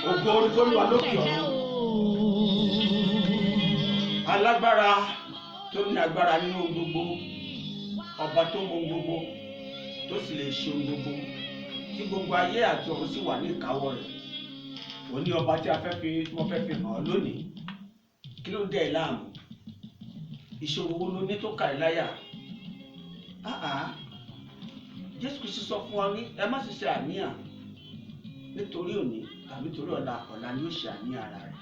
ògo orí tó lọ lókè ọ̀run. Alágbára tó ní agbára nínú gbogbo, ọba tó mọ gbogbo tó sì lè ṣe ohun gbogbo tí gbogbo ayé àti ọ̀run sì wà ní ìkáwọ́ rẹ̀. Òní ọba tí wọ́n fẹ́ fi hàn ọ́ lónìí. Kí ló dé ẹ láàmú? Ìṣòro wo ló ní tó kà ẹ́ láyà? Jésù Kristi sọ fún wa ní ẹ má sì ṣe àníyàn nítorí òní tàbí torí ọ̀la ni ó ṣe àníyàn ara rẹ̀.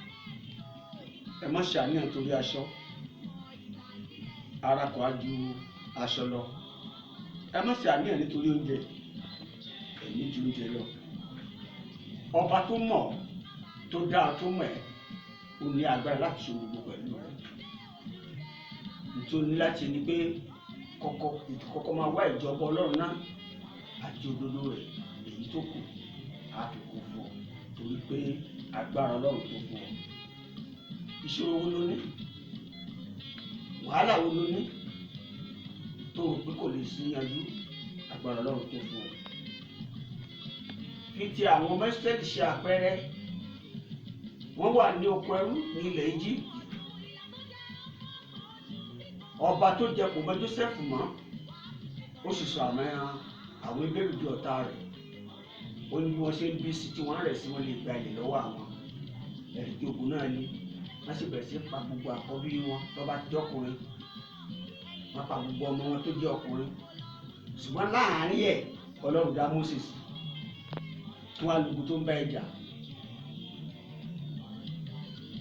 Ẹ má ṣe àníyàn torí aṣọ, ara kò á ju aṣọ lọ. Ẹ má ṣe àníyàn nítorí oúnjẹ, ẹ̀mí ju oúnjẹ lọ. Ọba tó mọ̀ tó dáa tó mọ̀ ẹ́ ó ní agbára láti ṣe gbogbo pẹ̀lú rẹ̀. Nítorí láti ní pé kọ́kọ́ máa wá ìjọba Ọlọ́run náà àti òdodo rẹ̀, èyí tó kù á fi kún fún ọ torí pé agbára Ọlọ́run tó fún ọ. Ìṣòro wo ló ní? Wàhálà wo ló ní tó rò pé kò lè sí yanjú? Agbára Ọlọ́run tó fún ọ. Fi ti àwọn ọmọ Ísírẹ́lì ṣe àpẹẹrẹ. Wọ́n wà ní oko ẹrú ní ilẹ̀ Íjíbítì. Ọba tó jẹ kò mọ Jósẹ́fù mọ́, ó sì sọ àwọn ebéèrè di ọ̀tá rẹ̀. Ó ní bí wọ́n ṣe ń bí sí tí wọ́n rẹ̀ sí wọ́n lè gba ilẹ̀ lọ́wọ́ àwọn. Ẹ̀rí tí ogun náà ní wọ́n sì bẹ̀rẹ̀ sí pa gbogbo àkọ́bí wọn tó bá jẹ́ ọkùnrin. Wọ́n pa gbogbo ọmọ wọn tó jẹ́ ọkùnrin. Ṣùgbọ́n láàárín ẹ̀ Ọlọ́run dá Mósè sí kí wọ́n alùpùpù tó ń bá ẹja.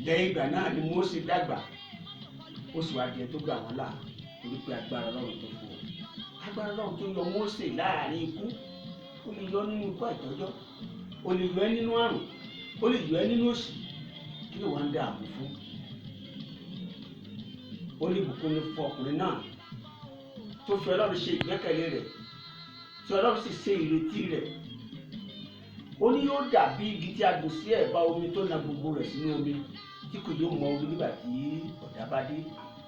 Lẹ́yìn ìgbà náà ni Mósè dàgbà, ó sì wá di ẹ tó gbà wọ́n là torí pé agbára Ọlọ́run tó fún ọ. Agbára Ọlọ́run tó yọ Mósè láàárín ikú, ó lè yọ nínú ikú àìtọ́jọ́, ó lè yọ ẹ́ nínú àrùn, ó lè yọ ẹ́ nínú òṣì. Kí ló wá ń dààmú fún? Ó ní ìbùkún ní fún ọkùnrin náà tó fi Ọlọ́run ṣe ìgbẹ́kẹ̀lé rẹ̀, tí Ọlọ́run sì ṣe ìrètí rẹ̀. Ó ní yóò dàbí igi tí a gbìn sí ẹ̀bá omi tó na gbogbo rẹ̀ sínú omi, tí kò yóò mọ orí nígbà tí ọ̀dá bá dé,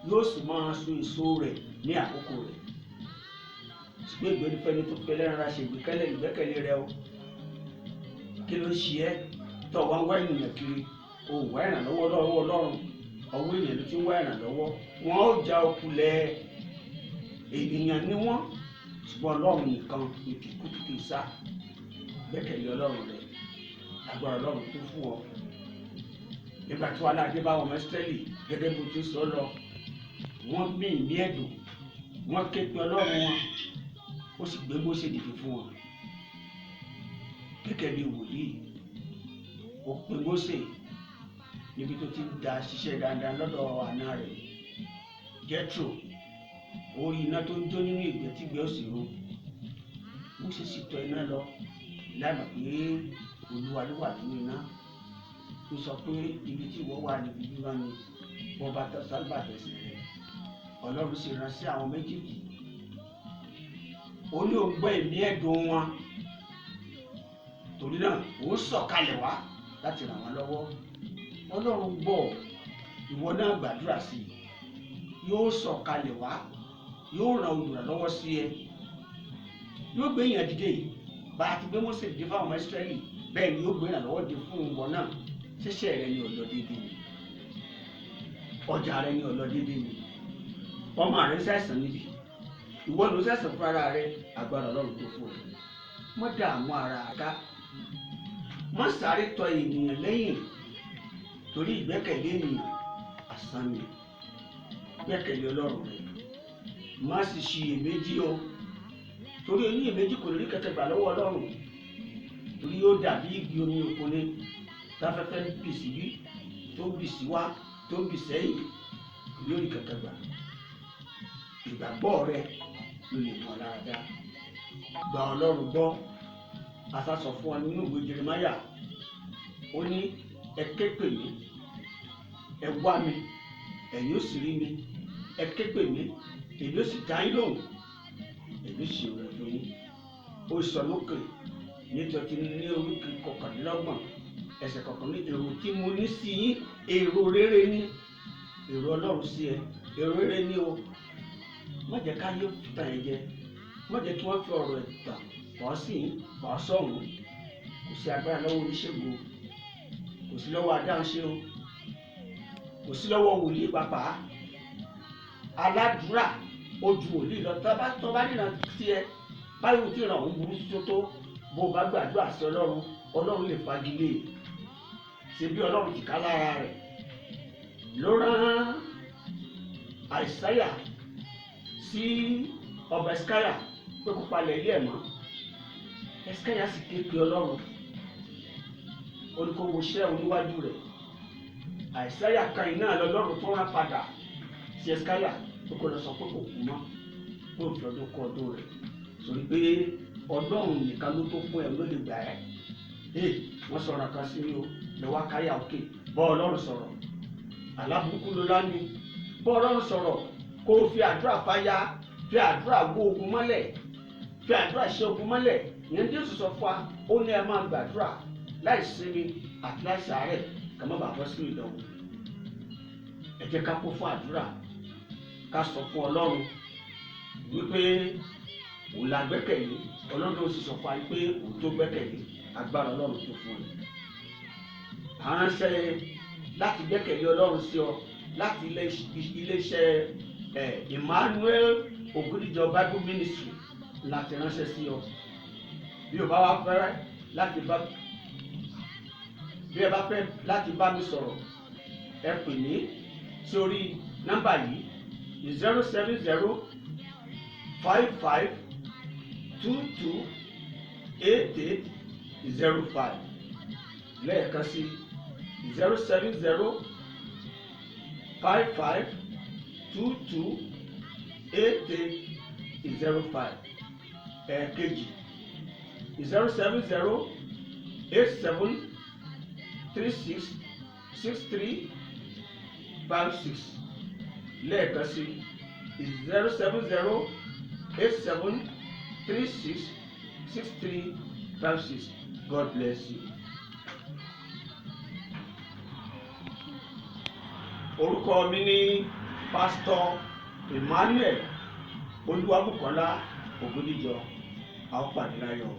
yóò sì máa so èso rẹ̀ ní àkókò rẹ̀. Ṣùgbọ́n ìgbẹ́nifẹ́ni tó fẹ́ lẹ́ran ara ṣe ìgbẹ́kẹ̀lé rẹ̀ o. Kí ló ń ṣe ẹ́ tó wá ń wá ènìyàn kiri? O ò wá ìrànlọ́wọ́ lọ́wọ́ Ọlọ́run, ọwọ́ ènìyàn ló ti ń wá ìrànlọ́wọ́. Wọ́n ó já okulẹ̀, ènìyàn ni wọ́n, ṣùgbọ́n Ọlọ́run nìkan ni kìkì sá. Gbẹ́kẹ̀lé Ọlọ́run rẹ̀, agbára Ọlọ́run tó fún ọ. Nígbà tí wàhálà dé bá ọmọ Ísírẹ́lì gẹ́gẹ́ bó ti sọ lọ, wọ́n mí ìmí ẹ̀dùn, wọ́n ké pe Ọlọ́run wọn, ó sì gbé Mósè dìde fún wọn. Gẹ́gẹ́ bí wòlíì, ó pe Mósè níbi tó ti ń da ṣiṣẹ́ dáadáa lọ́dọ̀ àna rẹ̀ Jethro. Orí iná tó ń jó nínú ìgbẹ́ tí ìgbẹ́ òsì ro. Mósè sì tọ iná lọ láì mọ̀ pé Olúwa ló wà nínú iná. Ó sọ pé ibi tí ìwọ wà níbi bíbá ni wọ́n bá tọ́ sábà tẹ̀sí rẹ̀. Ọlọ́run sì rán sí àwọn méjèèjì. Ó ní òun gbọ́ ẹ̀mí ẹ̀dùn wọn. Torí náà òun sọ̀kalẹ̀ wá láti ràn wọ́n lọ́wọ́. Ọlọ́run gbọ́, ìwọ náà gbàdúrà sí i. Yóò sọ̀kalẹ̀ wá, yóò ràn olùrànlọ́wọ́ sí ẹ. Yóò gbé èèyàn dìde bá a ti gbé Mósè dìde fáwọn ọmọ Ísírẹ́lì, bẹ́ẹ̀ ni yóò gbé ìrànlọ́wọ́ dé fún ìwọ náà. Ṣíṣe rẹ ni ọ̀lọ́ dédé ni, ọjà rẹ ni ọ̀lọ́ dédé ni, ọmọ rẹ ń ṣàìsàn níbi, ìwọ ló ṣàìsàn fún ara rẹ. Agbára Ọlọ́run tó fún ọ. Má dààmú ara ká, má sáré tọ ènìyàn lẹ́yìn torí ìgbẹ́kẹ̀lé ènìyàn asán ni. Gbẹ́kẹ̀lé Ọlọ́run rẹ, má sì ṣiyèméjì o, torí oníyèméjì kò lè rí kẹ̀kẹ́ gbà lọ́wọ́ Ọlọ́run. Torí yóò dàbí igi omi òkun ni táfẹ́fẹ́ ń bì síbí tó ń bì síwá tó ń bì sẹ́yìn, yóò rí kẹ̀kẹ́ gbà. Ìgbàgbọ́ rẹ ló lè mọ̀ lára dá. Gba Ọlọ́run gbọ́. Àṣà sọ fún wa nínú ìwé Jeremáyà, ó ní ẹ ké pè mí, ẹ wá mi, ẹ̀yin ó sì rí mi. Ẹ ké pè mí, èmi ó sì dá yín lóhùn, èmi sì rẹ̀ fún yín. Ó sọ lókè nítorí ní orí kọkànlélọ́gbọ̀n ẹsẹ̀ kọ̀ọ̀kan ní èrò tí mo ní sí yín, èrò rere ni. Èrò Ọlọ́run sí ẹ, èrò rere ni o. Má jẹ́ ká yóò tàn ẹ́ jẹ, má jẹ́ kí wọ́n fi ọ̀rọ̀ ẹ̀tàn pọ̀ sí pọ̀ sọ̀hún. Kò sí agbára lọ́wọ́ oníṣègùn, kò sí lọ́wọ́ adáhunṣe o, kò sí lọ́wọ́ wòlíì pàpà. Aládùúrà ojú wòlíì lọ. Tó bá nínà tiẹ̀ báyìí tí ìràn òun burú tó bó bá gbàdúrà sí Ọlọ́run lè fagilé. Ṣé bí Ọlọ́run ti ká lára rẹ̀ ló rán Àìsáyà sí ọba Ẹskáyà pé kó palẹ̀ ilé ẹ̀ mọ́. Ẹskáyà sì ké pe Ọlọ́run, ó ní kó wo iṣẹ́ oníwájú rẹ̀. Àìsáyà kan iná lọ́lọ́run tó rán padà sí Ẹskáyà tó kọ́ lọ sọ pé kò kú mọ́, pé òfin ọdún kọ́ ọdún rẹ̀, torí pé Ọlọ́run nìkan ló tó fún ẹ ló lè gbà ẹ́. Wọ́n sọ̀rọ̀ kan sí mi o, lọ́wọ́ káyà òkè bọ́ Ọlọ́run sọ̀rọ̀. Alábùkún ló lá ní bọ́ Ọlọ́run sọ̀rọ̀, kó o fi àdúrà fáyà, fi àdúrà wó ogun mọ́lẹ̀, fi àdúrà ṣe ogun mọ́lẹ̀. Ìyẹn Jésù sọ fún wa, ó ní ẹ máa gbàdúrà láì sinmi àti láì sàárẹ̀ ká má bàa bọ́ sínú ìdánwò. Ẹ jẹ́ ká kún fún àdúrà, ká sọ fún Ọlọ́run wípé òun la gbẹ́kẹ̀lé. Ọlọ́run ó sì sọ fún wa pé òun tó gbẹ́kẹ̀lé, agbára Ọlọ́run tó fún ẹ. Aránṣẹ́ láti gbẹ́kẹ̀lé Ọlọ́run sí ọ láti iléeṣẹ́ Emmanuel Ogundijo Bible Ministry láti ránṣẹ́ sí ọ. Bí o bá wá fẹ́ láti bá mi sọ̀rọ̀, ẹ pè mí sórí nọ́mbà yìí 07055228805. lẹ́ẹ̀kan sí 07055228805. ẹ̀ẹ̀kejì 07087366356. lẹ́ẹ̀kan sí 07087366356. God bless you. Orúkọ mi ni Pastor Emmanuel Olúwabùkọ́lá Ogundijo. A ó pàdé láyọ̀.